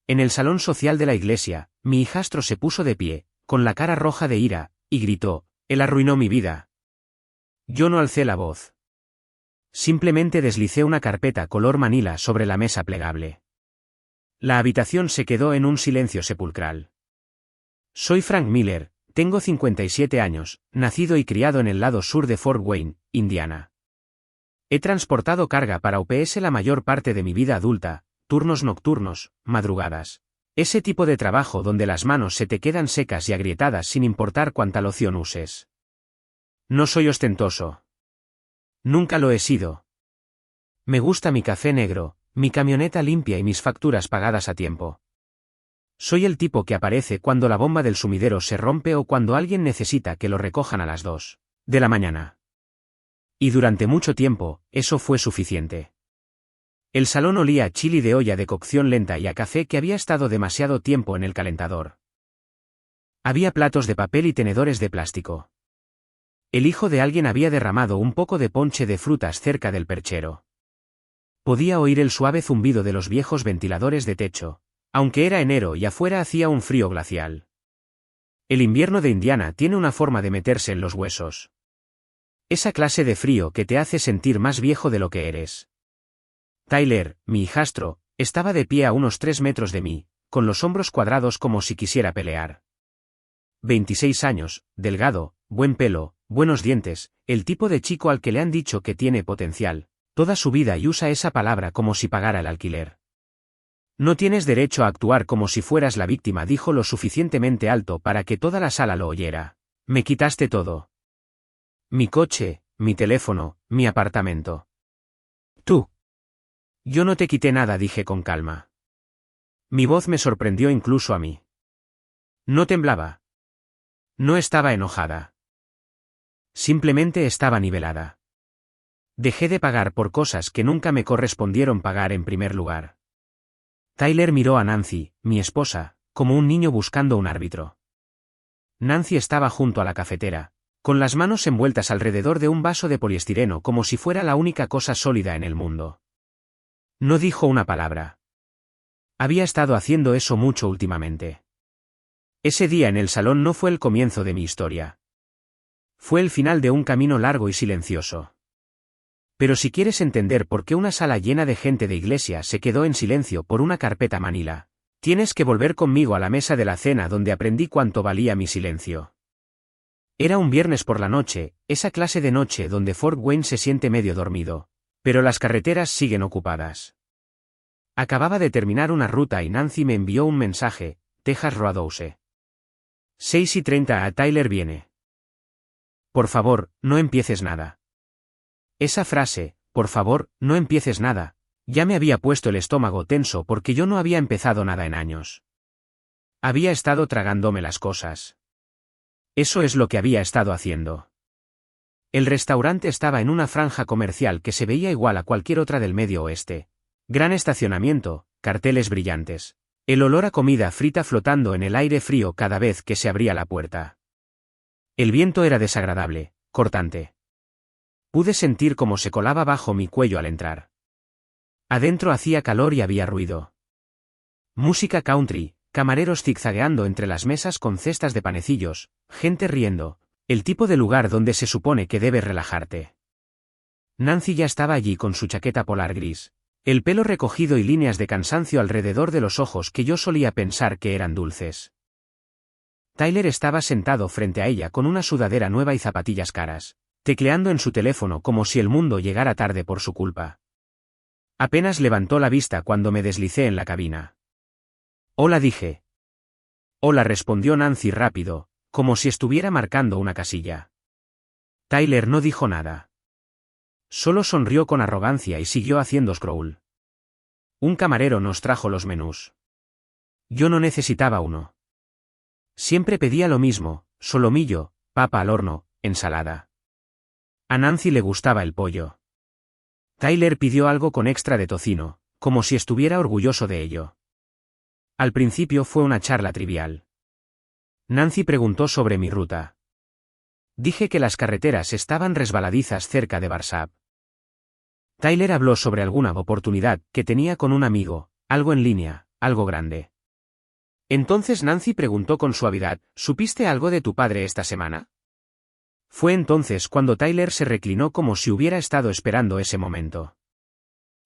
En el salón social de la iglesia, mi hijastro se puso de pie, con la cara roja de ira, y gritó: «Él arruinó mi vida». Yo no alcé la voz. Simplemente deslicé una carpeta color manila sobre la mesa plegable. La habitación se quedó en un silencio sepulcral. Soy Frank Miller, tengo 57 años, nacido y criado en el lado sur de Fort Wayne, Indiana. He transportado carga para UPS la mayor parte de mi vida adulta, turnos nocturnos, madrugadas. Ese tipo de trabajo donde las manos se te quedan secas y agrietadas sin importar cuánta loción uses. No soy ostentoso. Nunca lo he sido. Me gusta mi café negro, mi camioneta limpia y mis facturas pagadas a tiempo. Soy el tipo que aparece cuando la bomba del sumidero se rompe o cuando alguien necesita que lo recojan a las 2 de la mañana. Y durante mucho tiempo, eso fue suficiente. El salón olía a chili de olla de cocción lenta y a café que había estado demasiado tiempo en el calentador. Había platos de papel y tenedores de plástico. El hijo de alguien había derramado un poco de ponche de frutas cerca del perchero. Podía oír el suave zumbido de los viejos ventiladores de techo, aunque era enero y afuera hacía un frío glacial. El invierno de Indiana tiene una forma de meterse en los huesos. Esa clase de frío que te hace sentir más viejo de lo que eres. Tyler, mi hijastro, estaba de pie a unos 3 metros de mí, con los hombros cuadrados como si quisiera pelear. 26 años, delgado, buen pelo, buenos dientes, el tipo de chico al que le han dicho que tiene potencial, toda su vida y usa esa palabra como si pagara el alquiler. No tienes derecho a actuar como si fueras la víctima, dijo lo suficientemente alto para que toda la sala lo oyera. Me quitaste todo. Mi coche, mi teléfono, mi apartamento. Tú. Yo no te quité nada, dije con calma. Mi voz me sorprendió incluso a mí. No temblaba. No estaba enojada. Simplemente estaba nivelada. Dejé de pagar por cosas que nunca me correspondieron pagar en primer lugar. Tyler miró a Nancy, mi esposa, como un niño buscando un árbitro. Nancy estaba junto a la cafetera, con las manos envueltas alrededor de un vaso de poliestireno como si fuera la única cosa sólida en el mundo. No dijo una palabra. Había estado haciendo eso mucho últimamente. Ese día en el salón no fue el comienzo de mi historia. Fue el final de un camino largo y silencioso. Pero si quieres entender por qué una sala llena de gente de iglesia se quedó en silencio por una carpeta manila, tienes que volver conmigo a la mesa de la cena donde aprendí cuánto valía mi silencio. Era un viernes por la noche, esa clase de noche donde Fort Wayne se siente medio dormido, pero las carreteras siguen ocupadas. Acababa de terminar una ruta y Nancy me envió un mensaje: Texas Roadhouse. 6:30 a Tyler viene. Por favor, no empieces nada. Esa frase, por favor, no empieces nada, ya me había puesto el estómago tenso porque yo no había empezado nada en años. Había estado tragándome las cosas. Eso es lo que había estado haciendo. El restaurante estaba en una franja comercial que se veía igual a cualquier otra del Medio Oeste. Gran estacionamiento, carteles brillantes. El olor a comida frita flotando en el aire frío cada vez que se abría la puerta. El viento era desagradable, cortante. Pude sentir cómo se colaba bajo mi cuello al entrar. Adentro hacía calor y había ruido. Música country, camareros zigzagueando entre las mesas con cestas de panecillos, gente riendo, el tipo de lugar donde se supone que debes relajarte. Nancy ya estaba allí con su chaqueta polar gris, el pelo recogido y líneas de cansancio alrededor de los ojos que yo solía pensar que eran dulces. Tyler estaba sentado frente a ella con una sudadera nueva y zapatillas caras, tecleando en su teléfono como si el mundo llegara tarde por su culpa. Apenas levantó la vista cuando me deslicé en la cabina. Hola, dije. Hola, respondió Nancy rápido, como si estuviera marcando una casilla. Tyler no dijo nada. Solo sonrió con arrogancia y siguió haciendo scroll. Un camarero nos trajo los menús. Yo no necesitaba uno. Siempre pedía lo mismo: solomillo, papa al horno, ensalada. A Nancy le gustaba el pollo. Tyler pidió algo con extra de tocino, como si estuviera orgulloso de ello. Al principio fue una charla trivial. Nancy preguntó sobre mi ruta. Dije que las carreteras estaban resbaladizas cerca de Barsab. Tyler habló sobre alguna oportunidad que tenía con un amigo, algo en línea, algo grande. Entonces Nancy preguntó con suavidad, ¿supiste algo de tu padre esta semana? Fue entonces cuando Tyler se reclinó como si hubiera estado esperando ese momento.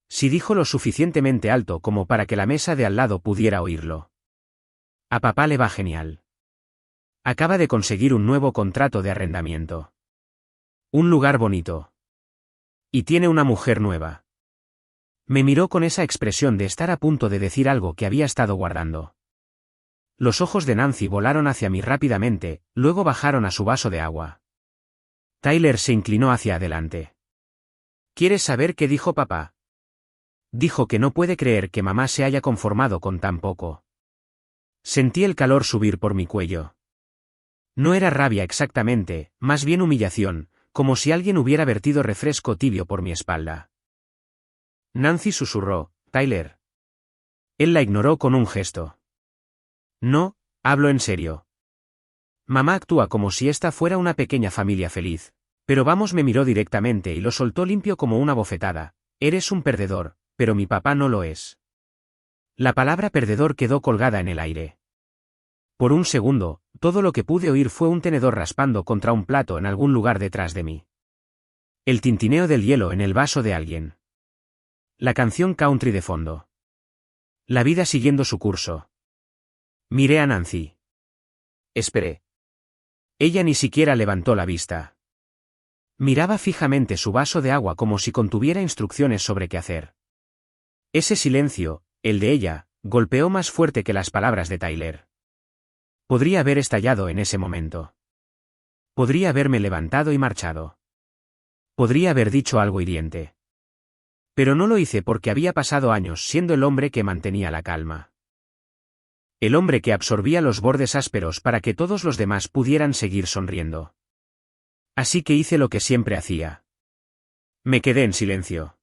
Sí, dijo lo suficientemente alto como para que la mesa de al lado pudiera oírlo. A papá le va genial. Acaba de conseguir un nuevo contrato de arrendamiento. Un lugar bonito. Y tiene una mujer nueva. Me miró con esa expresión de estar a punto de decir algo que había estado guardando. Los ojos de Nancy volaron hacia mí rápidamente, luego bajaron a su vaso de agua. Tyler se inclinó hacia adelante. ¿Quieres saber qué dijo papá? Dijo que no puede creer que mamá se haya conformado con tan poco. Sentí el calor subir por mi cuello. No era rabia exactamente, más bien humillación, como si alguien hubiera vertido refresco tibio por mi espalda. Nancy susurró, Tyler. Él la ignoró con un gesto. No, hablo en serio. Mamá actúa como si esta fuera una pequeña familia feliz. Pero vamos, me miró directamente y lo soltó limpio como una bofetada. Eres un perdedor, pero mi papá no lo es. La palabra perdedor quedó colgada en el aire. Por un segundo, todo lo que pude oír fue un tenedor raspando contra un plato en algún lugar detrás de mí. El tintineo del hielo en el vaso de alguien. La canción country de fondo. La vida siguiendo su curso. Miré a Nancy. Esperé. Ella ni siquiera levantó la vista. Miraba fijamente su vaso de agua como si contuviera instrucciones sobre qué hacer. Ese silencio, el de ella, golpeó más fuerte que las palabras de Tyler. Podría haber estallado en ese momento. Podría haberme levantado y marchado. Podría haber dicho algo hiriente. Pero no lo hice porque había pasado años siendo el hombre que mantenía la calma. El hombre que absorbía los bordes ásperos para que todos los demás pudieran seguir sonriendo. Así que hice lo que siempre hacía. Me quedé en silencio.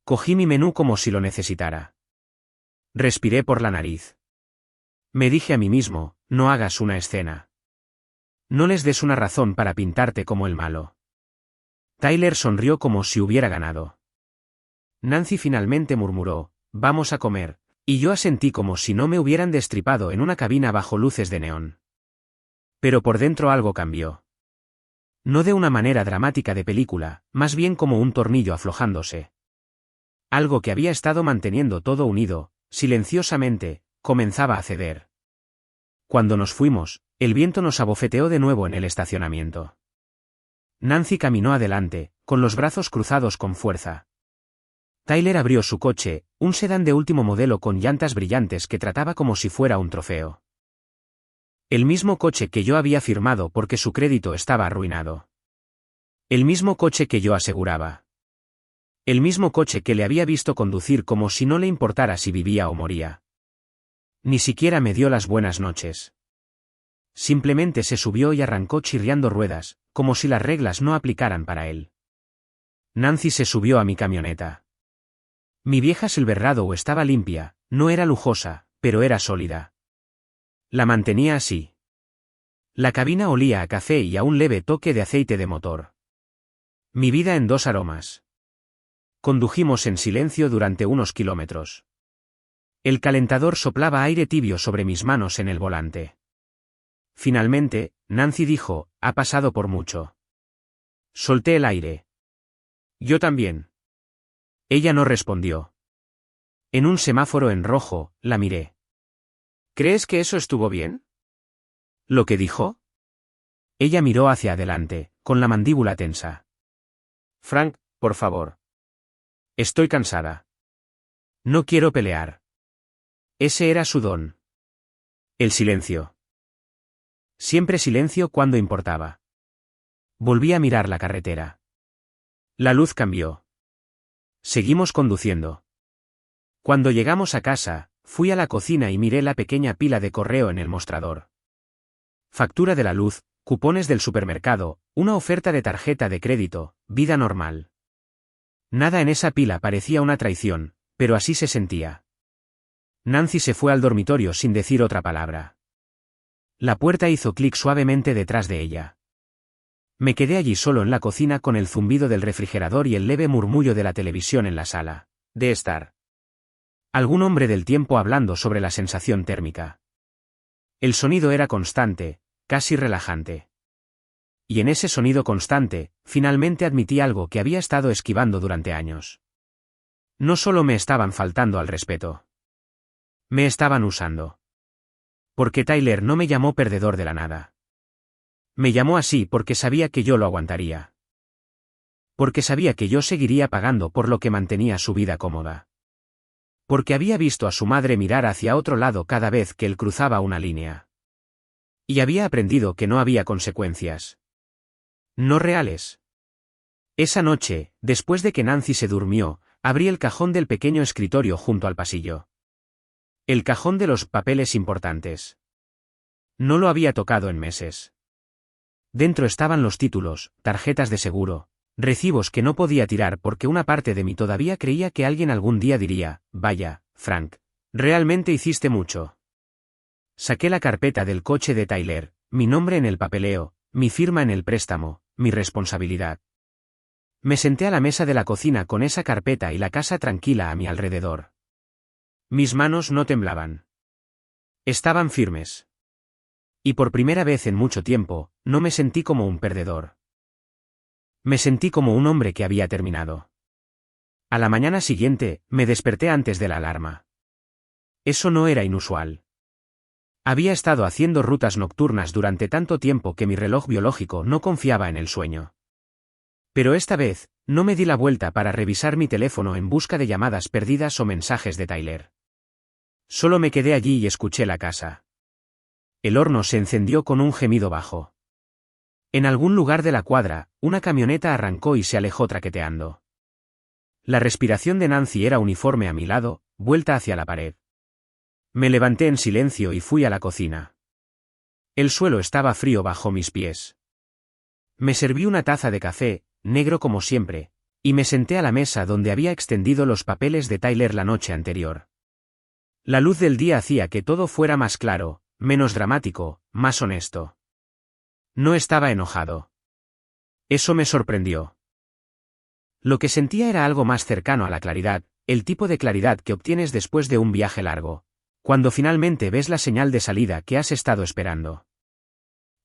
Cogí mi menú como si lo necesitara. Respiré por la nariz. Me dije a mí mismo, no hagas una escena. No les des una razón para pintarte como el malo. Tyler sonrió como si hubiera ganado. Nancy finalmente murmuró, vamos a comer, y yo asentí como si no me hubieran destripado en una cabina bajo luces de neón. Pero por dentro algo cambió. No de una manera dramática de película, más bien como un tornillo aflojándose. Algo que había estado manteniendo todo unido, silenciosamente, comenzaba a ceder. Cuando nos fuimos, el viento nos abofeteó de nuevo en el estacionamiento. Nancy caminó adelante, con los brazos cruzados con fuerza. Tyler abrió su coche, un sedán de último modelo con llantas brillantes que trataba como si fuera un trofeo. El mismo coche que yo había firmado porque su crédito estaba arruinado. El mismo coche que yo aseguraba. El mismo coche que le había visto conducir como si no le importara si vivía o moría. Ni siquiera me dio las buenas noches. Simplemente se subió y arrancó chirriando ruedas, como si las reglas no aplicaran para él. Nancy se subió a mi camioneta. Mi vieja Silverado estaba limpia, no era lujosa, pero era sólida. La mantenía así. La cabina olía a café y a un leve toque de aceite de motor. Mi vida en dos aromas. Condujimos en silencio durante unos kilómetros. El calentador soplaba aire tibio sobre mis manos en el volante. Finalmente, Nancy dijo, ha pasado por mucho. Solté el aire. Yo también. Ella no respondió. En un semáforo en rojo, la miré. ¿Crees que eso estuvo bien? ¿Lo que dijo? Ella miró hacia adelante, con la mandíbula tensa. Frank, por favor. Estoy cansada. No quiero pelear. Ese era su don. El silencio. Siempre silencio cuando importaba. Volví a mirar la carretera. La luz cambió. Seguimos conduciendo. Cuando llegamos a casa, fui a la cocina y miré la pequeña pila de correo en el mostrador. Factura de la luz, cupones del supermercado, una oferta de tarjeta de crédito, vida normal. Nada en esa pila parecía una traición, pero así se sentía. Nancy se fue al dormitorio sin decir otra palabra. La puerta hizo clic suavemente detrás de ella. Me quedé allí solo en la cocina con el zumbido del refrigerador y el leve murmullo de la televisión en la sala de estar. Algún hombre del tiempo hablando sobre la sensación térmica. El sonido era constante, casi relajante. Y en ese sonido constante, finalmente admití algo que había estado esquivando durante años. No solo me estaban faltando al respeto. Me estaban usando. Porque Tyler no me llamó perdedor de la nada. Me llamó así porque sabía que yo lo aguantaría. Porque sabía que yo seguiría pagando por lo que mantenía su vida cómoda. Porque había visto a su madre mirar hacia otro lado cada vez que él cruzaba una línea. Y había aprendido que no había consecuencias. No reales. Esa noche, después de que Nancy se durmió, abrí el cajón del pequeño escritorio junto al pasillo. El cajón de los papeles importantes. No lo había tocado en meses. Dentro estaban los títulos, tarjetas de seguro, recibos que no podía tirar porque una parte de mí todavía creía que alguien algún día diría, vaya, Frank, realmente hiciste mucho. Saqué la carpeta del coche de Tyler, mi nombre en el papeleo, mi firma en el préstamo, mi responsabilidad. Me senté a la mesa de la cocina con esa carpeta y la casa tranquila a mi alrededor. Mis manos no temblaban. Estaban firmes. Y por primera vez en mucho tiempo, no me sentí como un perdedor. Me sentí como un hombre que había terminado. A la mañana siguiente, me desperté antes de la alarma. Eso no era inusual. Había estado haciendo rutas nocturnas durante tanto tiempo que mi reloj biológico no confiaba en el sueño. Pero esta vez, no me di la vuelta para revisar mi teléfono en busca de llamadas perdidas o mensajes de Tyler. Solo me quedé allí y escuché la casa. El horno se encendió con un gemido bajo. En algún lugar de la cuadra, una camioneta arrancó y se alejó traqueteando. La respiración de Nancy era uniforme a mi lado, vuelta hacia la pared. Me levanté en silencio y fui a la cocina. El suelo estaba frío bajo mis pies. Me serví una taza de café, negro como siempre, y me senté a la mesa donde había extendido los papeles de Tyler la noche anterior. La luz del día hacía que todo fuera más claro, menos dramático, más honesto. No estaba enojado. Eso me sorprendió. Lo que sentía era algo más cercano a la claridad, el tipo de claridad que obtienes después de un viaje largo, cuando finalmente ves la señal de salida que has estado esperando.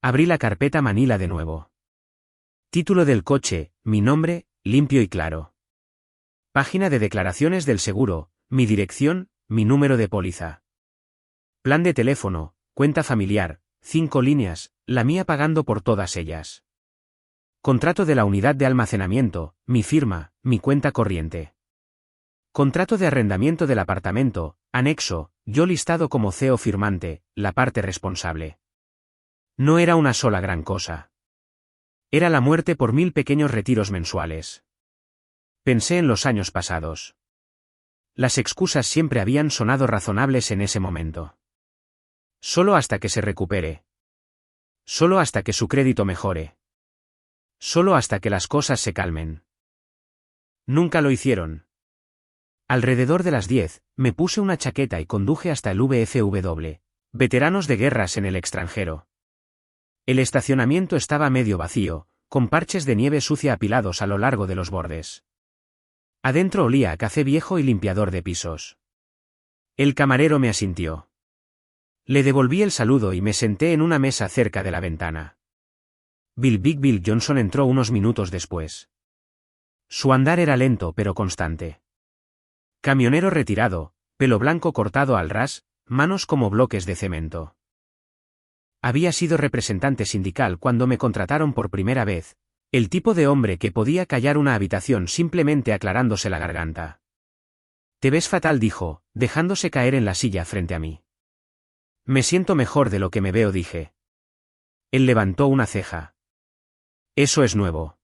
Abrí la carpeta Manila de nuevo. Título del coche, mi nombre, limpio y claro. Página de declaraciones del seguro, mi dirección, mi número de póliza. Plan de teléfono, cuenta familiar, 5 líneas, la mía pagando por todas ellas. Contrato de la unidad de almacenamiento, mi firma, mi cuenta corriente. Contrato de arrendamiento del apartamento, anexo, yo listado como CEO firmante, la parte responsable. No era una sola gran cosa. Era la muerte por 1000 pequeños retiros mensuales. Pensé en los años pasados. Las excusas siempre habían sonado razonables en ese momento. Solo hasta que se recupere. Solo hasta que su crédito mejore. Solo hasta que las cosas se calmen. Nunca lo hicieron. Alrededor de las 10, me puse una chaqueta y conduje hasta el VFW, veteranos de guerras en el extranjero. El estacionamiento estaba medio vacío, con parches de nieve sucia apilados a lo largo de los bordes. Adentro olía a café viejo y limpiador de pisos. El camarero me asintió. Le devolví el saludo y me senté en una mesa cerca de la ventana. Big Bill Johnson entró unos minutos después. Su andar era lento pero constante. Camionero retirado, pelo blanco cortado al ras, manos como bloques de cemento. Había sido representante sindical cuando me contrataron por primera vez, el tipo de hombre que podía callar una habitación simplemente aclarándose la garganta. Te ves fatal, dijo, dejándose caer en la silla frente a mí. Me siento mejor de lo que me veo, dije. Él levantó una ceja. Eso es nuevo.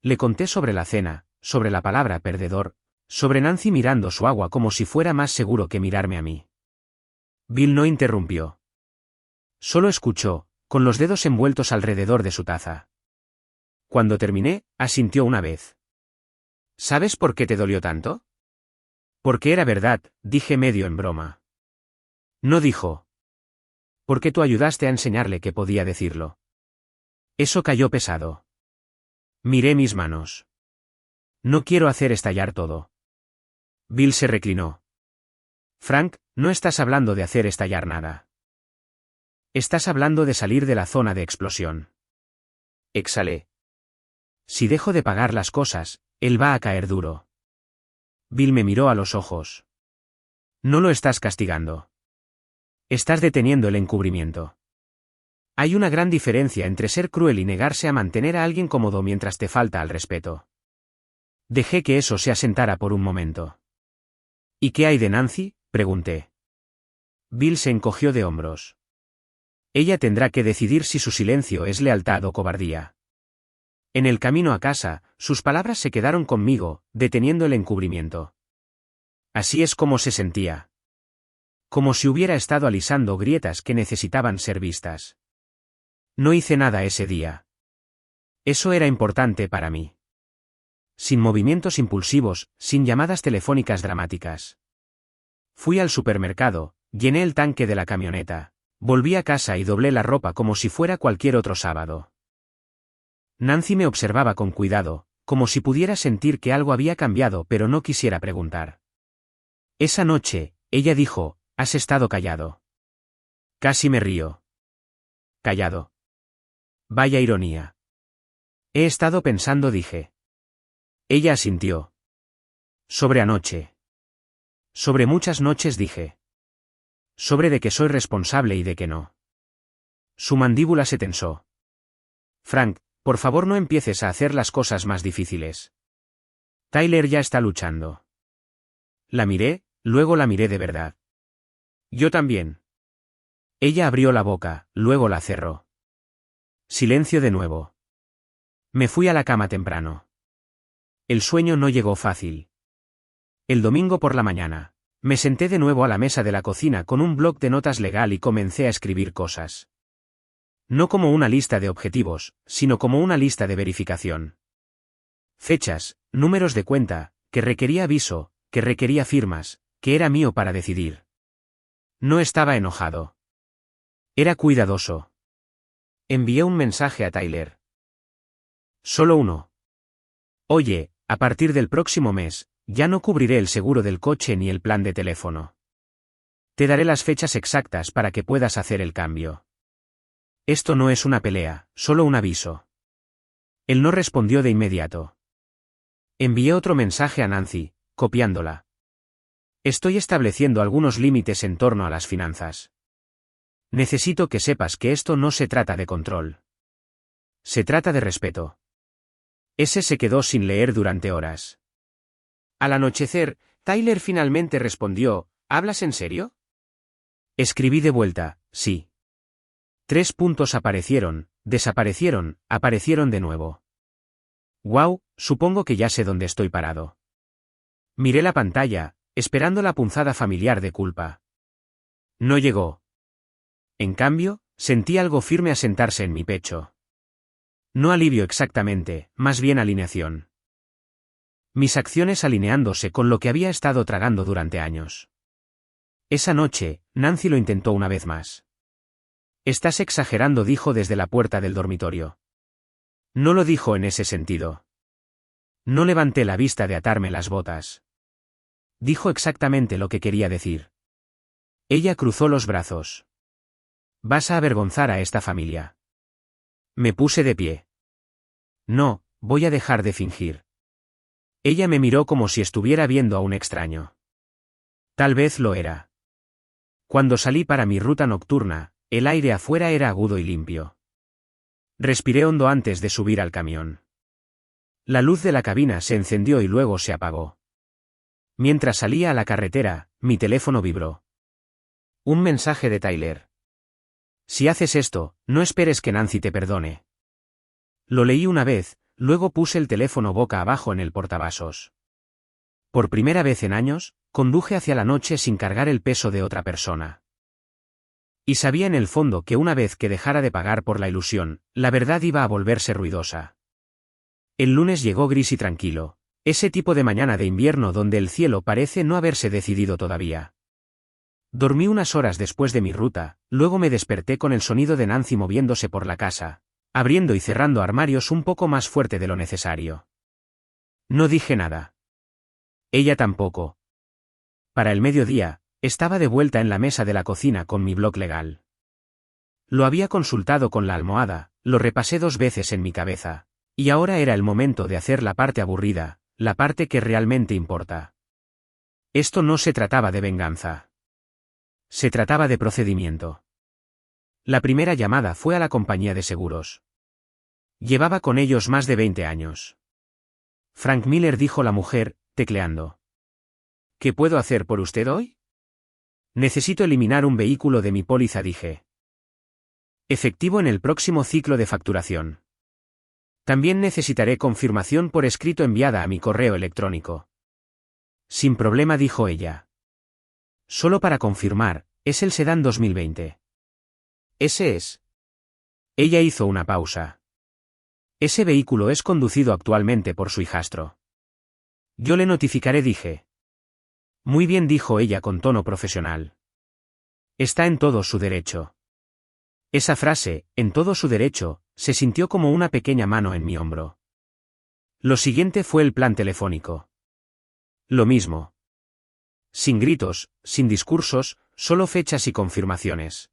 Le conté sobre la cena, sobre la palabra perdedor, sobre Nancy mirando su agua como si fuera más seguro que mirarme a mí. Bill no interrumpió. Solo escuchó, con los dedos envueltos alrededor de su taza. Cuando terminé, asintió una vez. ¿Sabes por qué te dolió tanto? Porque era verdad, dije medio en broma. No, dijo. Porque tú ayudaste a enseñarle que podía decirlo. Eso cayó pesado. Miré mis manos. No quiero hacer estallar todo. Bill se reclinó. Frank, no estás hablando de hacer estallar nada. Estás hablando de salir de la zona de explosión. Exhalé. Si dejo de pagar las cosas, él va a caer duro. Bill me miró a los ojos. No lo estás castigando. Estás deteniendo el encubrimiento. Hay una gran diferencia entre ser cruel y negarse a mantener a alguien cómodo mientras te falta al respeto. Dejé que eso se asentara por un momento. ¿Y qué hay de Nancy?, pregunté. Bill se encogió de hombros. Ella tendrá que decidir si su silencio es lealtad o cobardía. En el camino a casa, sus palabras se quedaron conmigo, deteniendo el encubrimiento. Así es como se sentía. Como si hubiera estado alisando grietas que necesitaban ser vistas. No hice nada ese día. Eso era importante para mí. Sin movimientos impulsivos, sin llamadas telefónicas dramáticas. Fui al supermercado, llené el tanque de la camioneta, volví a casa y doblé la ropa como si fuera cualquier otro sábado. Nancy me observaba con cuidado, como si pudiera sentir que algo había cambiado pero no quisiera preguntar. Esa noche, ella dijo, «Has estado callado». Casi me río. Callado. Vaya ironía. He estado pensando, dije. Ella asintió. Sobre anoche. Sobre muchas noches, dije. Sobre de que soy responsable y de que no. Su mandíbula se tensó. Frank, por favor no empieces a hacer las cosas más difíciles. Tyler ya está luchando. La miré, luego la miré de verdad. Yo también. Ella abrió la boca, luego la cerró. Silencio de nuevo. Me fui a la cama temprano. El sueño no llegó fácil. El domingo por la mañana, me senté de nuevo a la mesa de la cocina con un bloc de notas legal y comencé a escribir cosas. No como una lista de objetivos, sino como una lista de verificación. Fechas, números de cuenta, que requería aviso, que requería firmas, que era mío para decidir. No estaba enojado. Era cuidadoso. Envié un mensaje a Tyler. Solo uno. Oye, a partir del próximo mes, ya no cubriré el seguro del coche ni el plan de teléfono. Te daré las fechas exactas para que puedas hacer el cambio. Esto no es una pelea, solo un aviso. Él no respondió de inmediato. Envié otro mensaje a Nancy, copiándola. Estoy estableciendo algunos límites en torno a las finanzas. Necesito que sepas que esto no se trata de control. Se trata de respeto. Ese se quedó sin leer durante horas. Al anochecer, Tyler finalmente respondió, ¿hablas en serio? Escribí de vuelta, sí. 3 puntos aparecieron, desaparecieron, aparecieron de nuevo. Wow, supongo que ya sé dónde estoy parado. Miré la pantalla, esperando la punzada familiar de culpa. No llegó. En cambio, sentí algo firme asentarse en mi pecho. No alivio exactamente, más bien alineación. Mis acciones alineándose con lo que había estado tragando durante años. Esa noche, Nancy lo intentó una vez más. Estás exagerando, dijo desde la puerta del dormitorio. No lo dijo en ese sentido. No levanté la vista de atarme las botas. Dijo exactamente lo que quería decir. Ella cruzó los brazos. Vas a avergonzar a esta familia. Me puse de pie. No, voy a dejar de fingir. Ella me miró como si estuviera viendo a un extraño. Tal vez lo era. Cuando salí para mi ruta nocturna, el aire afuera era agudo y limpio. Respiré hondo antes de subir al camión. La luz de la cabina se encendió y luego se apagó. Mientras salía a la carretera, mi teléfono vibró. Un mensaje de Tyler. Si haces esto, no esperes que Nancy te perdone. Lo leí una vez, luego puse el teléfono boca abajo en el portavasos. Por primera vez en años, conduje hacia la noche sin cargar el peso de otra persona. Y sabía en el fondo que una vez que dejara de pagar por la ilusión, la verdad iba a volverse ruidosa. El lunes llegó gris y tranquilo, ese tipo de mañana de invierno donde el cielo parece no haberse decidido todavía. Dormí unas horas después de mi ruta, luego me desperté con el sonido de Nancy moviéndose por la casa, abriendo y cerrando armarios un poco más fuerte de lo necesario. No dije nada. Ella tampoco. Para el mediodía, estaba de vuelta en la mesa de la cocina con mi blog legal. Lo había consultado con la almohada, lo repasé 2 veces en mi cabeza. Y ahora era el momento de hacer la parte aburrida, la parte que realmente importa. Esto no se trataba de venganza. Se trataba de procedimiento. La primera llamada fue a la compañía de seguros. Llevaba con ellos más de 20 años. Frank Miller, dijo la mujer, tecleando. ¿Qué puedo hacer por usted hoy? Necesito eliminar un vehículo de mi póliza, dije. Efectivo en el próximo ciclo de facturación. También necesitaré confirmación por escrito enviada a mi correo electrónico. Sin problema, dijo ella. Solo para confirmar, es el sedán 2020. Ese es. Ella hizo una pausa. Ese vehículo es conducido actualmente por su hijastro. Yo le notificaré, dije. Muy bien, dijo ella con tono profesional. Está en todo su derecho. Esa frase, en todo su derecho, se sintió como una pequeña mano en mi hombro. Lo siguiente fue el plan telefónico. Lo mismo. Sin gritos, sin discursos, solo fechas y confirmaciones.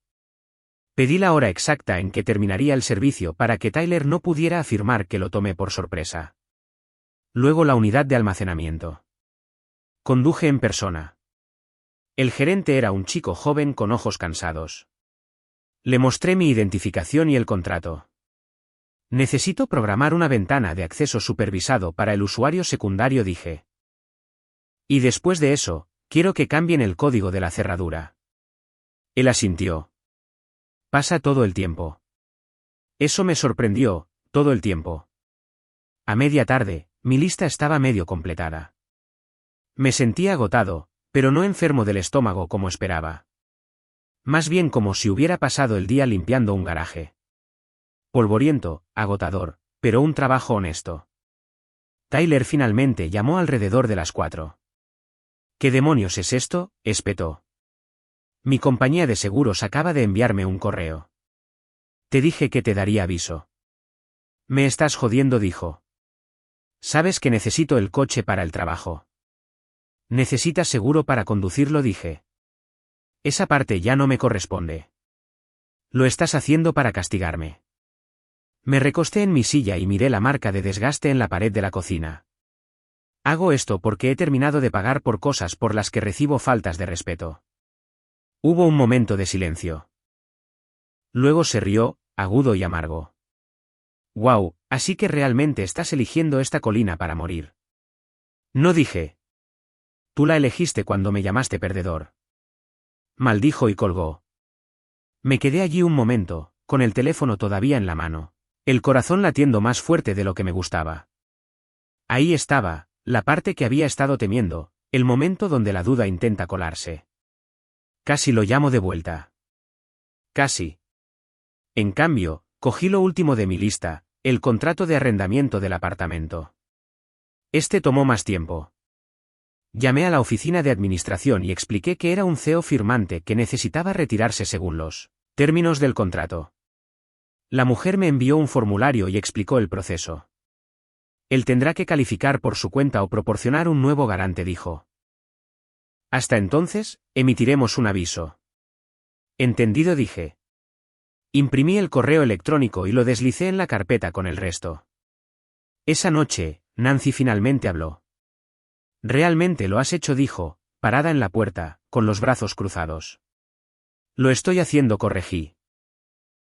Pedí la hora exacta en que terminaría el servicio para que Tyler no pudiera afirmar que lo tomé por sorpresa. Luego la unidad de almacenamiento. Conduje en persona. El gerente era un chico joven con ojos cansados. Le mostré mi identificación y el contrato. Necesito programar una ventana de acceso supervisado para el usuario secundario, dije. Y después de eso, quiero que cambien el código de la cerradura. Él asintió. Pasa todo el tiempo. Eso me sorprendió, todo el tiempo. A media tarde, mi lista estaba medio completada. Me sentía agotado, pero no enfermo del estómago como esperaba. Más bien como si hubiera pasado el día limpiando un garaje. Polvoriento, agotador, pero un trabajo honesto. Tyler finalmente llamó alrededor de las 4. ¿Qué demonios es esto?, espetó. Mi compañía de seguros acaba de enviarme un correo. Te dije que te daría aviso. Me estás jodiendo, dijo. Sabes que necesito el coche para el trabajo. ¿Necesitas seguro para conducirlo?, dije. Esa parte ya no me corresponde. Lo estás haciendo para castigarme. Me recosté en mi silla y miré la marca de desgaste en la pared de la cocina. Hago esto porque he terminado de pagar por cosas por las que recibo faltas de respeto. Hubo un momento de silencio. Luego se rió, agudo y amargo. «Guau, así que realmente estás eligiendo esta colina para morir». No, dije. Tú la elegiste cuando me llamaste perdedor. Maldijo y colgó. Me quedé allí un momento, con el teléfono todavía en la mano, el corazón latiendo más fuerte de lo que me gustaba. Ahí estaba, la parte que había estado temiendo, el momento donde la duda intenta colarse. Casi lo llamo de vuelta. Casi. En cambio, cogí lo último de mi lista, el contrato de arrendamiento del apartamento. Este tomó más tiempo. Llamé a la oficina de administración y expliqué que era un CEO firmante que necesitaba retirarse según los términos del contrato. La mujer me envió un formulario y explicó el proceso. Él tendrá que calificar por su cuenta o proporcionar un nuevo garante, dijo. Hasta entonces, emitiremos un aviso. Entendido, dije. Imprimí el correo electrónico y lo deslicé en la carpeta con el resto. Esa noche, Nancy finalmente habló. Realmente lo has hecho, dijo, parada en la puerta, con los brazos cruzados. Lo estoy haciendo, corregí.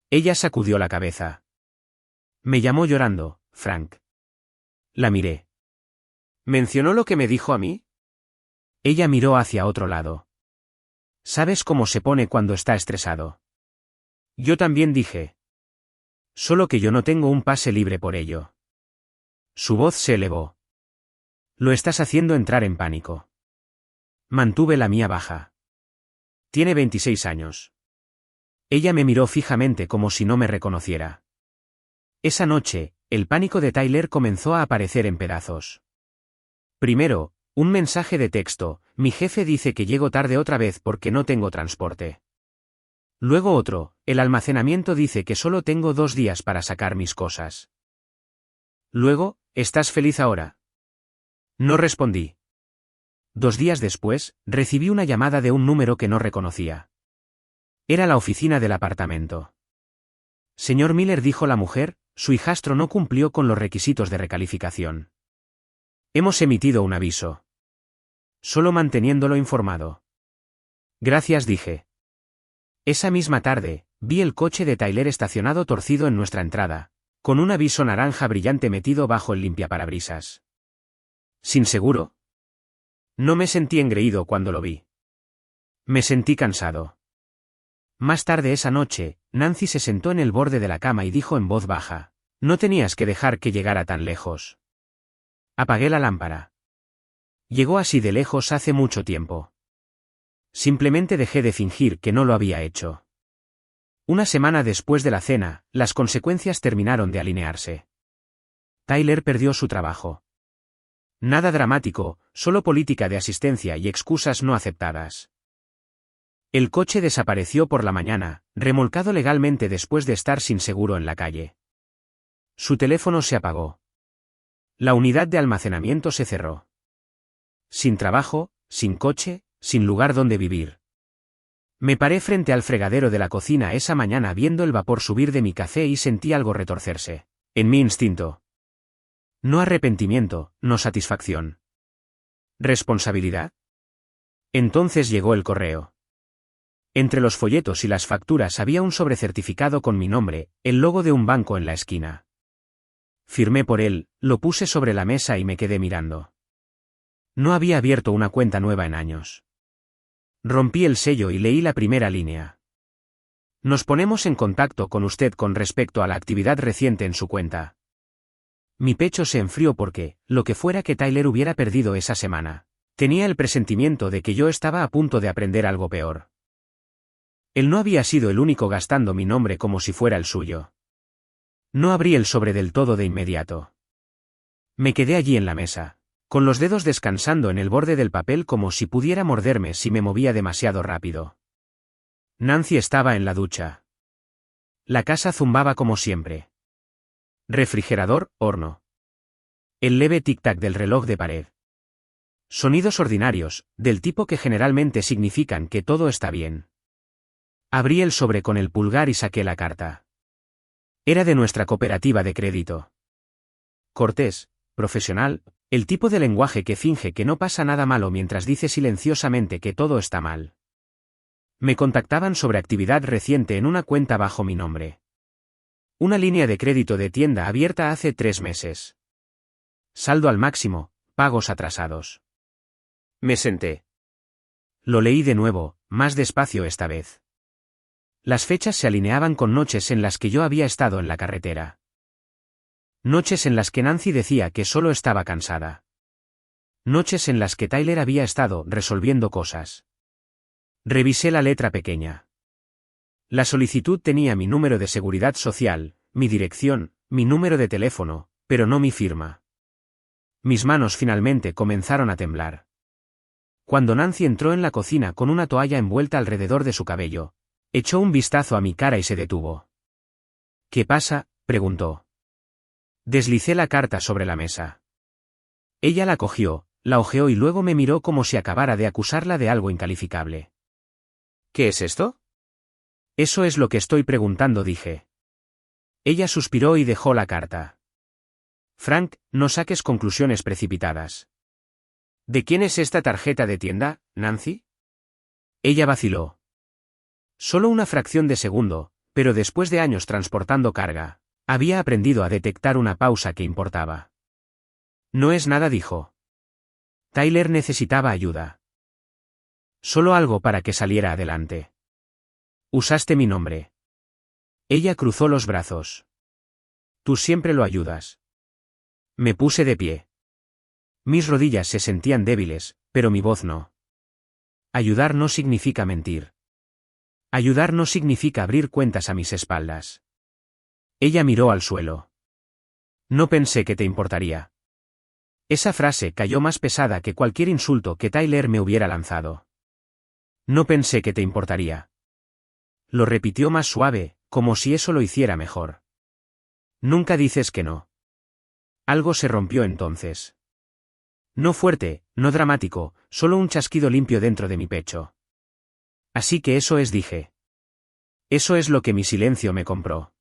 Ella sacudió la cabeza. Me llamó llorando, Frank. La miré. ¿Mencionó lo que me dijo a mí? Ella miró hacia otro lado. ¿Sabes cómo se pone cuando está estresado? Yo también, dije. Solo que yo no tengo un pase libre por ello. Su voz se elevó. Lo estás haciendo entrar en pánico. Mantuve la mía baja. Tiene 26 años. Ella me miró fijamente como si no me reconociera. Esa noche, el pánico de Tyler comenzó a aparecer en pedazos. Primero, un mensaje de texto: mi jefe dice que llego tarde otra vez porque no tengo transporte. Luego otro: el almacenamiento dice que solo tengo 2 días para sacar mis cosas. Luego: ¿estás feliz ahora? No respondí. 2 días después, recibí una llamada de un número que no reconocía. Era la oficina del apartamento. Señor Miller, dijo la mujer, su hijastro no cumplió con los requisitos de recalificación. Hemos emitido un aviso. Solo manteniéndolo informado. Gracias, dije. Esa misma tarde, vi el coche de Tyler estacionado torcido en nuestra entrada, con un aviso naranja brillante metido bajo el limpiaparabrisas. ¿Sin seguro? No me sentí engreído cuando lo vi. Me sentí cansado. Más tarde esa noche, Nancy se sentó en el borde de la cama y dijo en voz baja: no tenías que dejar que llegara tan lejos. Apagué la lámpara. Llegó así de lejos hace mucho tiempo. Simplemente dejé de fingir que no lo había hecho. Una semana después de la cena, las consecuencias terminaron de alinearse. Tyler perdió su trabajo. Nada dramático, solo política de asistencia y excusas no aceptadas. El coche desapareció por la mañana, remolcado legalmente después de estar sin seguro en la calle. Su teléfono se apagó. La unidad de almacenamiento se cerró. Sin trabajo, sin coche, sin lugar donde vivir. Me paré frente al fregadero de la cocina esa mañana viendo el vapor subir de mi café y sentí algo retorcerse. En mi instinto. No arrepentimiento, no satisfacción. ¿Responsabilidad? Entonces llegó el correo. Entre los folletos y las facturas había un sobrecertificado con mi nombre, el logo de un banco en la esquina. Firmé por él, lo puse sobre la mesa y me quedé mirando. No había abierto una cuenta nueva en años. Rompí el sello y leí la primera línea. Nos ponemos en contacto con usted con respecto a la actividad reciente en su cuenta. Mi pecho se enfrió porque, lo que fuera que Tyler hubiera perdido esa semana, tenía el presentimiento de que yo estaba a punto de aprender algo peor. Él no había sido el único gastando mi nombre como si fuera el suyo. No abrí el sobre del todo de inmediato. Me quedé allí en la mesa, con los dedos descansando en el borde del papel como si pudiera morderme si me movía demasiado rápido. Nancy estaba en la ducha. La casa zumbaba como siempre. Refrigerador, horno. El leve tic-tac del reloj de pared. Sonidos ordinarios, del tipo que generalmente significan que todo está bien. Abrí el sobre con el pulgar y saqué la carta. Era de nuestra cooperativa de crédito. Cortés, profesional, el tipo de lenguaje que finge que no pasa nada malo mientras dice silenciosamente que todo está mal. Me contactaban sobre actividad reciente en una cuenta bajo mi nombre. Una línea de crédito de tienda abierta hace 3 meses. Saldo al máximo, pagos atrasados. Me senté. Lo leí de nuevo, más despacio esta vez. Las fechas se alineaban con noches en las que yo había estado en la carretera. Noches en las que Nancy decía que solo estaba cansada. Noches en las que Tyler había estado resolviendo cosas. Revisé la letra pequeña. La solicitud tenía mi número de seguridad social, mi dirección, mi número de teléfono, pero no mi firma. Mis manos finalmente comenzaron a temblar. Cuando Nancy entró en la cocina con una toalla envuelta alrededor de su cabello, echó un vistazo a mi cara y se detuvo. ¿Qué pasa?, preguntó. Deslicé la carta sobre la mesa. Ella la cogió, la hojeó y luego me miró como si acabara de acusarla de algo incalificable. ¿Qué es esto? Eso es lo que estoy preguntando, dije. Ella suspiró y dejó la carta. Frank, no saques conclusiones precipitadas. ¿De quién es esta tarjeta de tienda, Nancy? Ella vaciló. Solo una fracción de segundo, pero después de años transportando carga, había aprendido a detectar una pausa que importaba. No es nada, dijo. Tyler necesitaba ayuda. Solo algo para que saliera adelante. Usaste mi nombre. Ella cruzó los brazos. Tú siempre lo ayudas. Me puse de pie. Mis rodillas se sentían débiles, pero mi voz no. Ayudar no significa mentir. Ayudar no significa abrir cuentas a mis espaldas. Ella miró al suelo. No pensé que te importaría. Esa frase cayó más pesada que cualquier insulto que Tyler me hubiera lanzado. No pensé que te importaría. Lo repitió más suave, como si eso lo hiciera mejor. Nunca dices que no. Algo se rompió entonces. No fuerte, no dramático, solo un chasquido limpio dentro de mi pecho. Así que eso es, dije. Eso es lo que mi silencio me compró.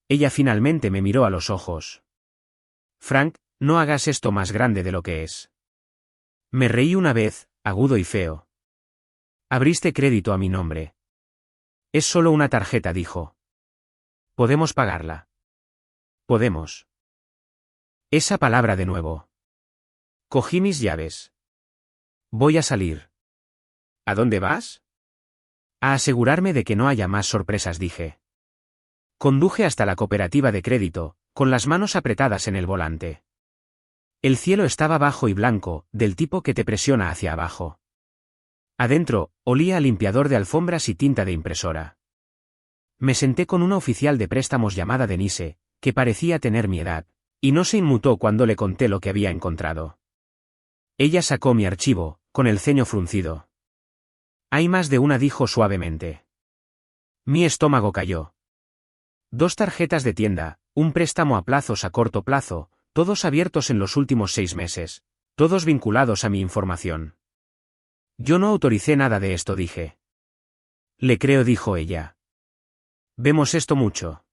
Ella finalmente me miró a los ojos. Frank, no hagas esto más grande de lo que es. Me reí una vez, agudo y feo. Abriste crédito a mi nombre. Es solo una tarjeta, dijo. Podemos pagarla. Podemos. Esa palabra de nuevo. Cogí mis llaves. Voy a salir. ¿A dónde vas? A asegurarme de que no haya más sorpresas, dije. Conduje hasta la cooperativa de crédito, con las manos apretadas en el volante. El cielo estaba bajo y blanco, del tipo que te presiona hacia abajo. Adentro, olía a limpiador de alfombras y tinta de impresora. Me senté con una oficial de préstamos llamada Denise, que parecía tener mi edad, y no se inmutó cuando le conté lo que había encontrado. Ella sacó mi archivo, con el ceño fruncido. Hay más de una, dijo suavemente. Mi estómago cayó. 2 tarjetas de tienda, un préstamo a plazos a corto plazo, todos abiertos en los últimos 6 meses, todos vinculados a mi información. Yo no autoricé nada de esto, dije. Le creo, dijo ella. Vemos esto mucho.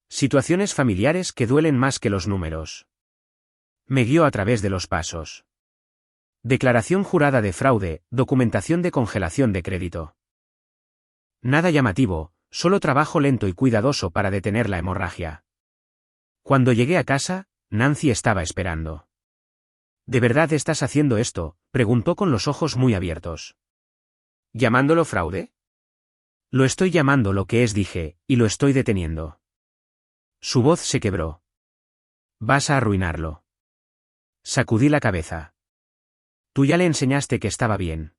Situaciones familiares que duelen más que los números. Me guió a través de los pasos. Declaración jurada de fraude, documentación de congelación de crédito. Nada llamativo, solo trabajo lento y cuidadoso para detener la hemorragia. Cuando llegué a casa, Nancy estaba esperando. ¿De verdad estás haciendo esto?, preguntó con los ojos muy abiertos. ¿Llamándolo fraude? Lo estoy llamando lo que es, dije, y lo estoy deteniendo. Su voz se quebró. Vas a arruinarlo. Sacudí la cabeza. Tú ya le enseñaste que estaba bien.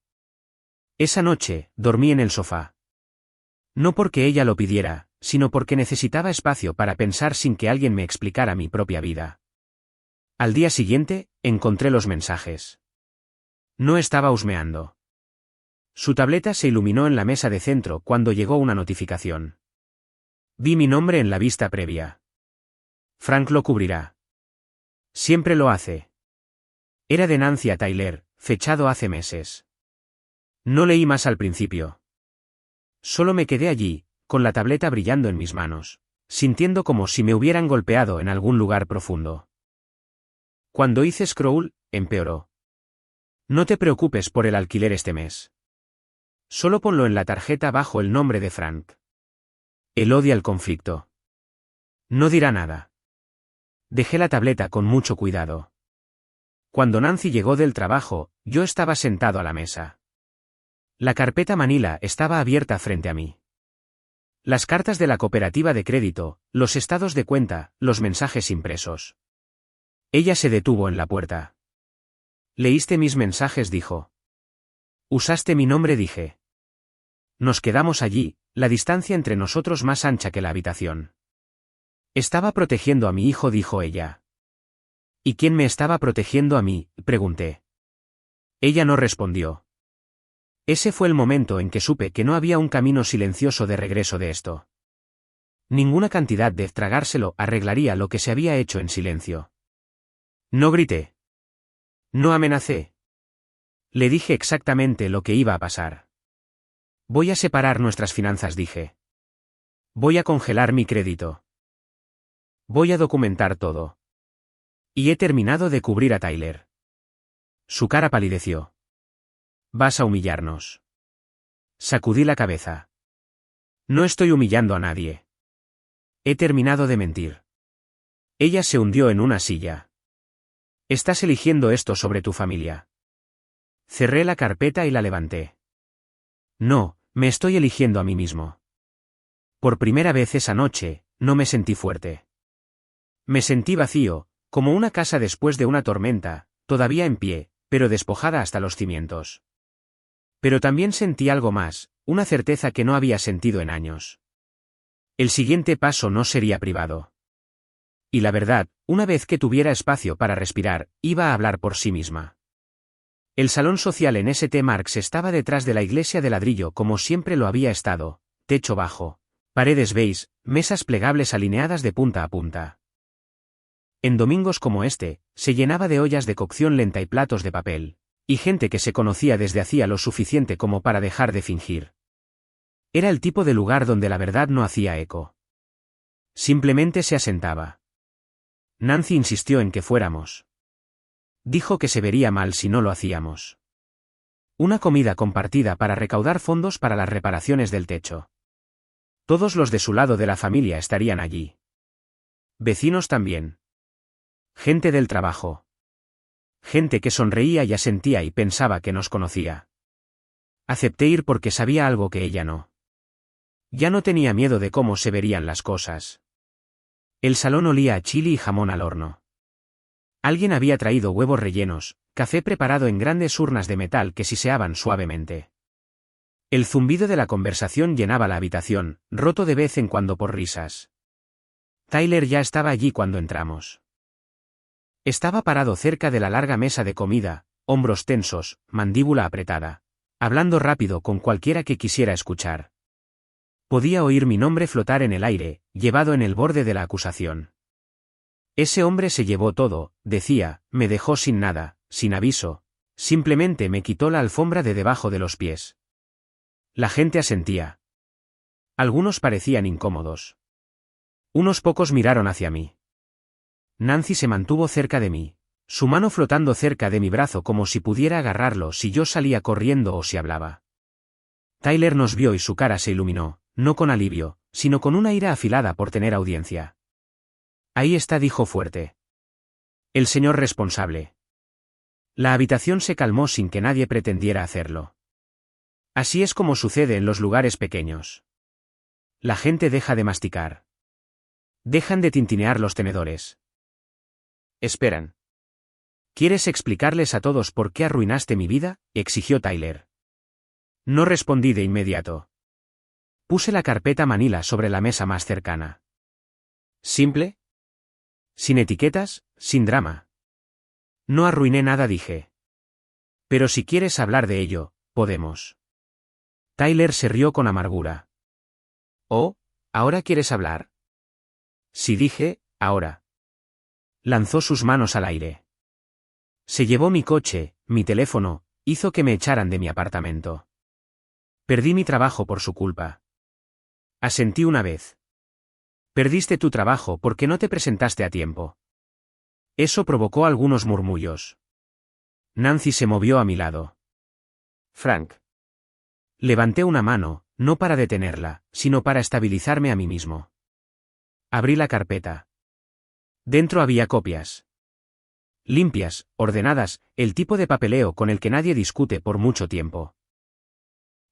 Esa noche, dormí en el sofá. No porque ella lo pidiera, sino porque necesitaba espacio para pensar sin que alguien me explicara mi propia vida. Al día siguiente, encontré los mensajes. No estaba husmeando. Su tableta se iluminó en la mesa de centro cuando llegó una notificación. Vi mi nombre en la vista previa. Frank lo cubrirá. Siempre lo hace. Era de Nancy a Tyler, fechado hace meses. No leí más al principio. Solo me quedé allí, con la tableta brillando en mis manos, sintiendo como si me hubieran golpeado en algún lugar profundo. Cuando hice scroll, empeoró. No te preocupes por el alquiler este mes. Solo ponlo en la tarjeta bajo el nombre de Frank. Él odia el conflicto. No dirá nada. Dejé la tableta con mucho cuidado. Cuando Nancy llegó del trabajo, yo estaba sentado a la mesa. La carpeta Manila estaba abierta frente a mí. Las cartas de la cooperativa de crédito, los estados de cuenta, los mensajes impresos. Ella se detuvo en la puerta. ¿Leíste mis mensajes?, dijo. Usaste mi nombre, dije. Nos quedamos allí, la distancia entre nosotros más ancha que la habitación. Estaba protegiendo a mi hijo, dijo ella. ¿Y quién me estaba protegiendo a mí?, pregunté. Ella no respondió. Ese fue el momento en que supe que no había un camino silencioso de regreso de esto. Ninguna cantidad de tragárselo arreglaría lo que se había hecho en silencio. No grité. No amenacé. Le dije exactamente lo que iba a pasar. Voy a separar nuestras finanzas, dije. Voy a congelar mi crédito. Voy a documentar todo. Y he terminado de cubrir a Tyler. Su cara palideció. Vas a humillarnos. Sacudí la cabeza. No estoy humillando a nadie. He terminado de mentir. Ella se hundió en una silla. Estás eligiendo esto sobre tu familia. Cerré la carpeta y la levanté. No, me estoy eligiendo a mí mismo. Por primera vez esa noche, no me sentí fuerte. Me sentí vacío, como una casa después de una tormenta, todavía en pie, pero despojada hasta los cimientos. Pero también sentí algo más, una certeza que no había sentido en años. El siguiente paso no sería privado. Y la verdad, una vez que tuviera espacio para respirar, iba a hablar por sí misma. El salón social en St. Marks estaba detrás de la iglesia de ladrillo como siempre lo había estado, techo bajo, paredes beige, mesas plegables alineadas de punta a punta. En domingos como este, se llenaba de ollas de cocción lenta y platos de papel, y gente que se conocía desde hacía lo suficiente como para dejar de fingir. Era el tipo de lugar donde la verdad no hacía eco. Simplemente se asentaba. Nancy insistió en que fuéramos. Dijo que se vería mal si no lo hacíamos. Una comida compartida para recaudar fondos para las reparaciones del techo. Todos los de su lado de la familia estarían allí. Vecinos también. Gente del trabajo. Gente que sonreía y asentía y pensaba que nos conocía. Acepté ir porque sabía algo que ella no. Ya no tenía miedo de cómo se verían las cosas. El salón olía a chili y jamón al horno. Alguien había traído huevos rellenos, café preparado en grandes urnas de metal que siseaban suavemente. El zumbido de la conversación llenaba la habitación, roto de vez en cuando por risas. Tyler ya estaba allí cuando entramos. Estaba parado cerca de la larga mesa de comida, hombros tensos, mandíbula apretada, hablando rápido con cualquiera que quisiera escuchar. Podía oír mi nombre flotar en el aire, llevado en el borde de la acusación. Ese hombre se llevó todo, decía, me dejó sin nada, sin aviso, simplemente me quitó la alfombra de debajo de los pies. La gente asentía. Algunos parecían incómodos. Unos pocos miraron hacia mí. Nancy se mantuvo cerca de mí, su mano flotando cerca de mi brazo como si pudiera agarrarlo si yo salía corriendo o si hablaba. Tyler nos vio y su cara se iluminó, no con alivio, sino con una ira afilada por tener audiencia. Ahí está, dijo fuerte. El señor responsable. La habitación se calmó sin que nadie pretendiera hacerlo. Así es como sucede en los lugares pequeños. La gente deja de masticar. Dejan de tintinear los tenedores. Esperan. ¿Quieres explicarles a todos por qué arruinaste mi vida?, exigió Tyler. No respondí de inmediato. Puse la carpeta Manila sobre la mesa más cercana. ¿Simple? Sin etiquetas, sin drama. No arruiné nada, dije. Pero si quieres hablar de ello, podemos. Tyler se rió con amargura. Oh, ¿ahora quieres hablar? Sí, dije, ahora. Lanzó sus manos al aire. Se llevó mi coche, mi teléfono, hizo que me echaran de mi apartamento. Perdí mi trabajo por su culpa. Asentí una vez. Perdiste tu trabajo porque no te presentaste a tiempo. Eso provocó algunos murmullos. Nancy se movió a mi lado. Frank. Levanté una mano, no para detenerla, sino para estabilizarme a mí mismo. Abrí la carpeta. Dentro había copias. Limpias, ordenadas, el tipo de papeleo con el que nadie discute por mucho tiempo.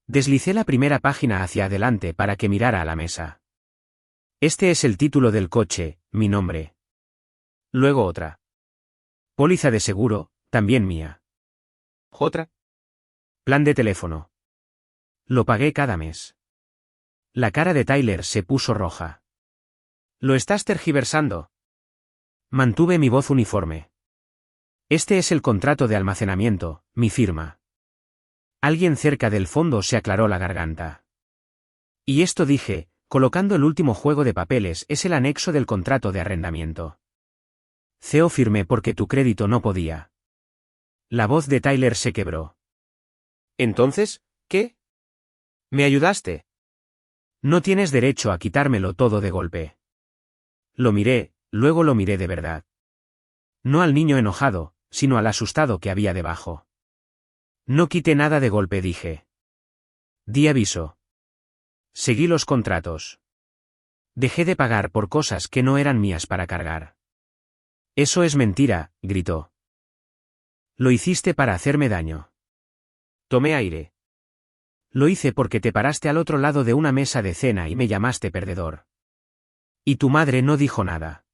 Deslicé la primera página hacia adelante para que mirara a la mesa. Este es el título del coche, mi nombre. Luego otra. Póliza de seguro, también mía. Otra. Plan de teléfono. Lo pagué cada mes. La cara de Tyler se puso roja. ¿Lo estás tergiversando? Mantuve mi voz uniforme. Este es el contrato de almacenamiento, mi firma. Alguien cerca del fondo se aclaró la garganta. Y esto, dije, colocando el último juego de papeles, es el anexo del contrato de arrendamiento. Theo, firmé porque tu crédito no podía. La voz de Tyler se quebró. ¿Entonces, qué? ¿Me ayudaste? No tienes derecho a quitármelo todo de golpe. Lo miré, luego lo miré de verdad. No al niño enojado, sino al asustado que había debajo. No quité nada de golpe, dije. Di aviso. Seguí los contratos. Dejé de pagar por cosas que no eran mías para cargar. Eso es mentira, gritó. Lo hiciste para hacerme daño. Tomé aire. Lo hice porque te paraste al otro lado de una mesa de cena y me llamaste perdedor. Y tu madre no dijo nada.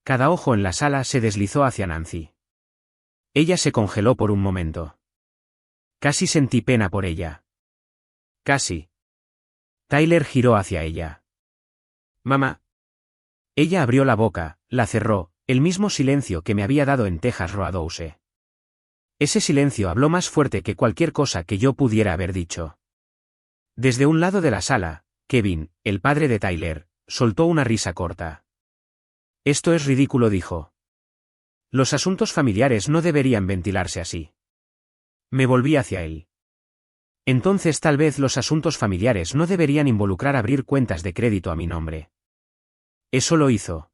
Cada ojo en la sala se deslizó hacia Nancy. Ella se congeló por un momento. Casi sentí pena por ella. Casi. Tyler giró hacia ella. Mamá. Ella abrió la boca, la cerró, el mismo silencio que me había dado en Texas Roadhouse. Ese silencio habló más fuerte que cualquier cosa que yo pudiera haber dicho. Desde un lado de la sala, Kevin, el padre de Tyler, soltó una risa corta. Esto es ridículo, dijo. Los asuntos familiares no deberían ventilarse así. Me volví hacia él. Entonces tal vez los asuntos familiares no deberían involucrar abrir cuentas de crédito a mi nombre. Eso lo hizo.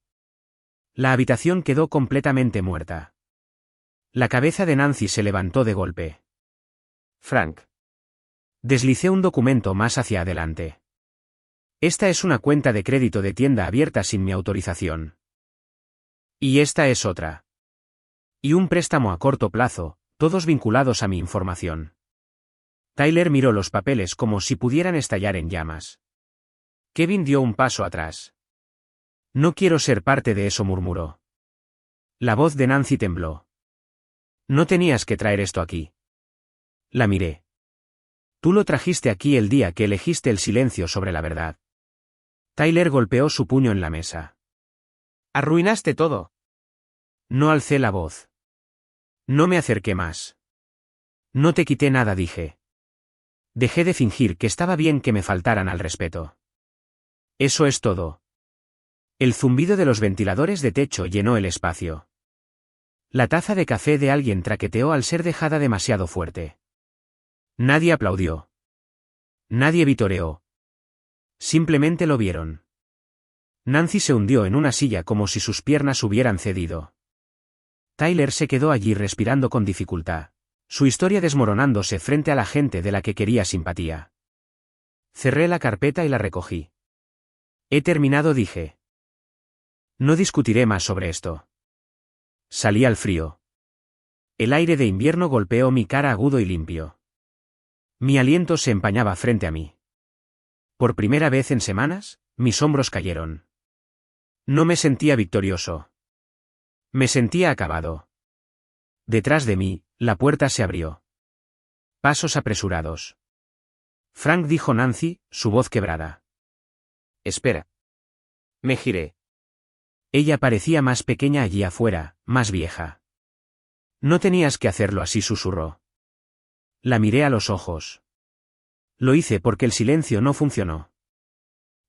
La habitación quedó completamente muerta. La cabeza de Nancy se levantó de golpe. Frank. Deslicé un documento más hacia adelante. Esta es una cuenta de crédito de tienda abierta sin mi autorización. Y esta es otra. Y un préstamo a corto plazo, todos vinculados a mi información. Tyler miró los papeles como si pudieran estallar en llamas. Kevin dio un paso atrás. No quiero ser parte de eso, murmuró. La voz de Nancy tembló. No tenías que traer esto aquí. La miré. Tú lo trajiste aquí el día que elegiste el silencio sobre la verdad. Tyler golpeó su puño en la mesa. Arruinaste todo. No alcé la voz. No me acerqué más. No te quité nada, dije. Dejé de fingir que estaba bien que me faltaran al respeto. Eso es todo. El zumbido de los ventiladores de techo llenó el espacio. La taza de café de alguien traqueteó al ser dejada demasiado fuerte. Nadie aplaudió. Nadie vitoreó. Simplemente lo vieron. Nancy se hundió en una silla como si sus piernas hubieran cedido. Tyler se quedó allí respirando con dificultad, su historia desmoronándose frente a la gente de la que quería simpatía. Cerré la carpeta y la recogí. He terminado, dije. No discutiré más sobre esto. Salí al frío. El aire de invierno golpeó mi cara agudo y limpio. Mi aliento se empañaba frente a mí. Por primera vez en semanas, mis hombros cayeron. No me sentía victorioso. Me sentía acabado. Detrás de mí, la puerta se abrió. Pasos apresurados. Frank, dijo Nancy, su voz quebrada. Espera. Me giré. Ella parecía más pequeña allí afuera, más vieja. No tenías que hacerlo así, susurró. La miré a los ojos. Lo hice porque el silencio no funcionó.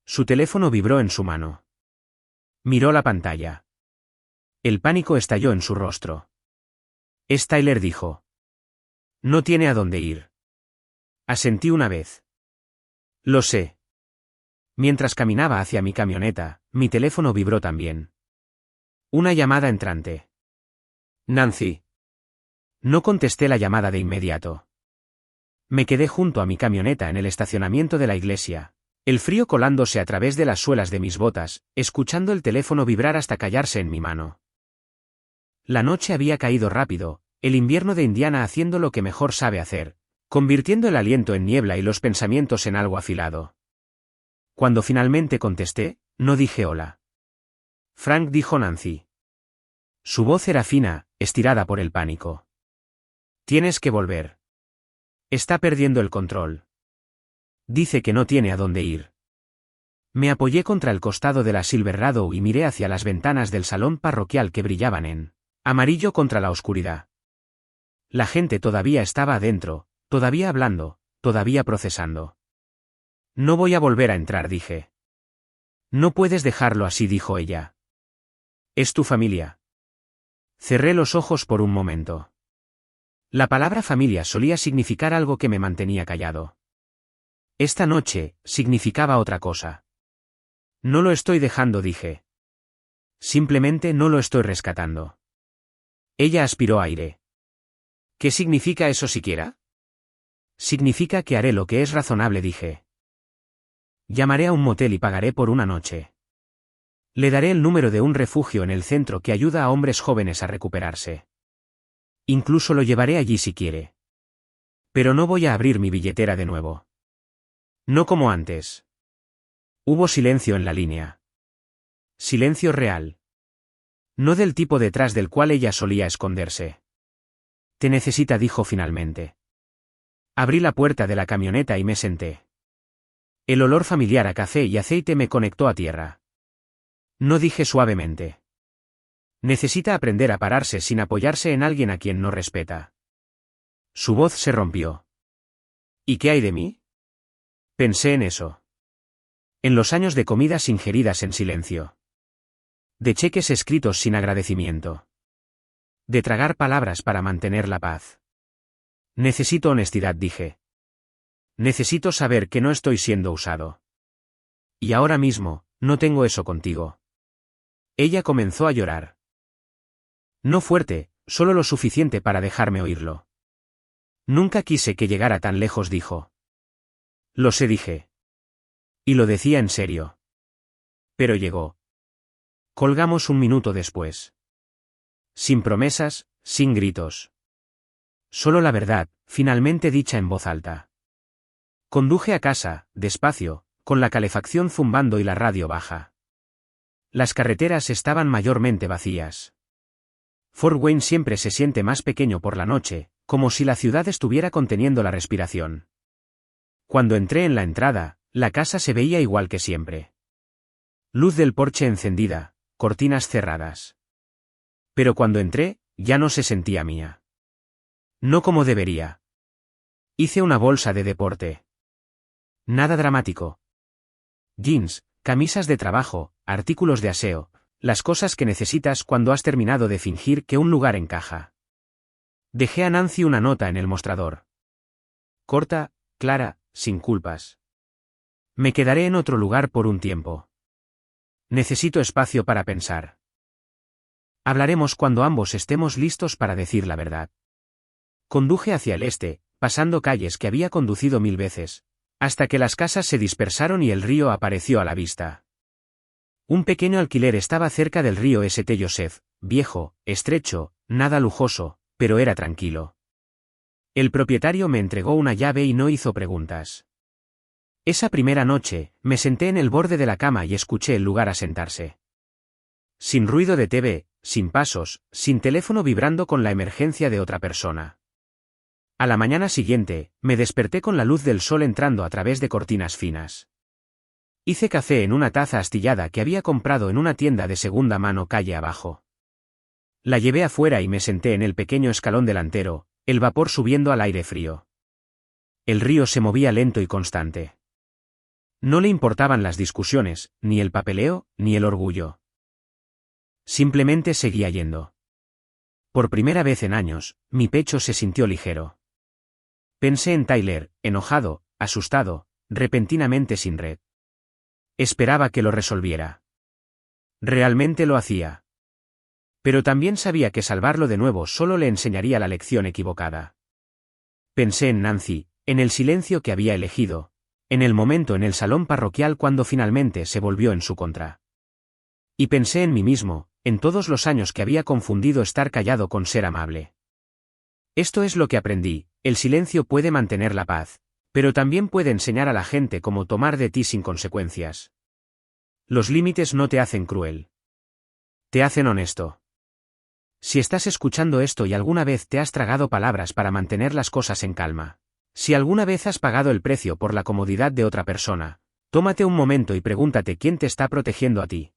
Su teléfono vibró en su mano. Miró la pantalla. El pánico estalló en su rostro. Es Tyler, dijo. No tiene a dónde ir. Asentí una vez. Lo sé. Mientras caminaba hacia mi camioneta, mi teléfono vibró también. Una llamada entrante. Nancy. No contesté la llamada de inmediato. Me quedé junto a mi camioneta en el estacionamiento de la iglesia, el frío colándose a través de las suelas de mis botas, escuchando el teléfono vibrar hasta callarse en mi mano. La noche había caído rápido, el invierno de Indiana haciendo lo que mejor sabe hacer, convirtiendo el aliento en niebla y los pensamientos en algo afilado. Cuando finalmente contesté, no dije hola. Frank, dijo Nancy. Su voz era fina, estirada por el pánico. Tienes que volver. Está perdiendo el control. Dice que no tiene a dónde ir. Me apoyé contra el costado de la Silverado y miré hacia las ventanas del salón parroquial que brillaban en amarillo contra la oscuridad. La gente todavía estaba adentro, todavía hablando, todavía procesando. No voy a volver a entrar, dije. No puedes dejarlo así, dijo ella. Es tu familia. Cerré los ojos por un momento. La palabra familia solía significar algo que me mantenía callado. Esta noche, significaba otra cosa. No lo estoy dejando, dije. Simplemente no lo estoy rescatando. Ella aspiró aire. ¿Qué significa eso siquiera? Significa que haré lo que es razonable, dije. Llamaré a un motel y pagaré por una noche. Le daré el número de un refugio en el centro que ayuda a hombres jóvenes a recuperarse. Incluso lo llevaré allí si quiere. Pero no voy a abrir mi billetera de nuevo. No como antes. Hubo silencio en la línea. Silencio real. No del tipo detrás del cual ella solía esconderse. Te necesita, dijo finalmente. Abrí la puerta de la camioneta y me senté. El olor familiar a café y aceite me conectó a tierra. No, dije suavemente. Necesita aprender a pararse sin apoyarse en alguien a quien no respeta. Su voz se rompió. ¿Y qué hay de mí? Pensé en eso. En los años de comidas ingeridas en silencio. De cheques escritos sin agradecimiento. De tragar palabras para mantener la paz. Necesito honestidad, dije. Necesito saber que no estoy siendo usado. Y ahora mismo, no tengo eso contigo. Ella comenzó a llorar. No fuerte, solo lo suficiente para dejarme oírlo. Nunca quise que llegara tan lejos, dijo. Lo sé, dije. Y lo decía en serio. Pero llegó. Colgamos un minuto después. Sin promesas, sin gritos. Solo la verdad, finalmente dicha en voz alta. Conduje a casa, despacio, con la calefacción zumbando y la radio baja. Las carreteras estaban mayormente vacías. Fort Wayne siempre se siente más pequeño por la noche, como si la ciudad estuviera conteniendo la respiración. Cuando entré en la entrada, la casa se veía igual que siempre. Luz del porche encendida, cortinas cerradas. Pero cuando entré, ya no se sentía mía. No como debería. Hice una bolsa de deporte. Nada dramático. Jeans, camisas de trabajo, artículos de aseo, las cosas que necesitas cuando has terminado de fingir que un lugar encaja. Dejé a Nancy una nota en el mostrador. Corta, clara, sin culpas. Me quedaré en otro lugar por un tiempo. Necesito espacio para pensar. Hablaremos cuando ambos estemos listos para decir la verdad. Conduje hacia el este, pasando calles que había conducido 1000 veces, hasta que las casas se dispersaron y el río apareció a la vista. Un pequeño alquiler estaba cerca del río St. Joseph, viejo, estrecho, nada lujoso, pero era tranquilo. El propietario me entregó una llave y no hizo preguntas. Esa primera noche, me senté en el borde de la cama y escuché el lugar asentarse. Sin ruido de TV, sin pasos, sin teléfono vibrando con la emergencia de otra persona. A la mañana siguiente, me desperté con la luz del sol entrando a través de cortinas finas. Hice café en una taza astillada que había comprado en una tienda de segunda mano calle abajo. La llevé afuera y me senté en el pequeño escalón delantero, el vapor subiendo al aire frío. El río se movía lento y constante. No le importaban las discusiones, ni el papeleo, ni el orgullo. Simplemente seguía yendo. Por primera vez en años, mi pecho se sintió ligero. Pensé en Tyler, enojado, asustado, repentinamente sin red. Esperaba que lo resolviera. Realmente lo hacía. Pero también sabía que salvarlo de nuevo solo le enseñaría la lección equivocada. Pensé en Nancy, en el silencio que había elegido, en el momento en el salón parroquial cuando finalmente se volvió en su contra. Y pensé en mí mismo, en todos los años que había confundido estar callado con ser amable. Esto es lo que aprendí, el silencio puede mantener la paz, pero también puede enseñar a la gente cómo tomar de ti sin consecuencias. Los límites no te hacen cruel. Te hacen honesto. Si estás escuchando esto y alguna vez te has tragado palabras para mantener las cosas en calma, si alguna vez has pagado el precio por la comodidad de otra persona, tómate un momento y pregúntate quién te está protegiendo a ti.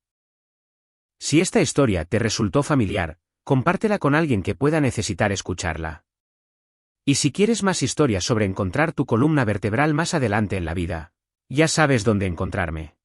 Si esta historia te resultó familiar, compártela con alguien que pueda necesitar escucharla. Y si quieres más historias sobre encontrar tu columna vertebral más adelante en la vida, ya sabes dónde encontrarme.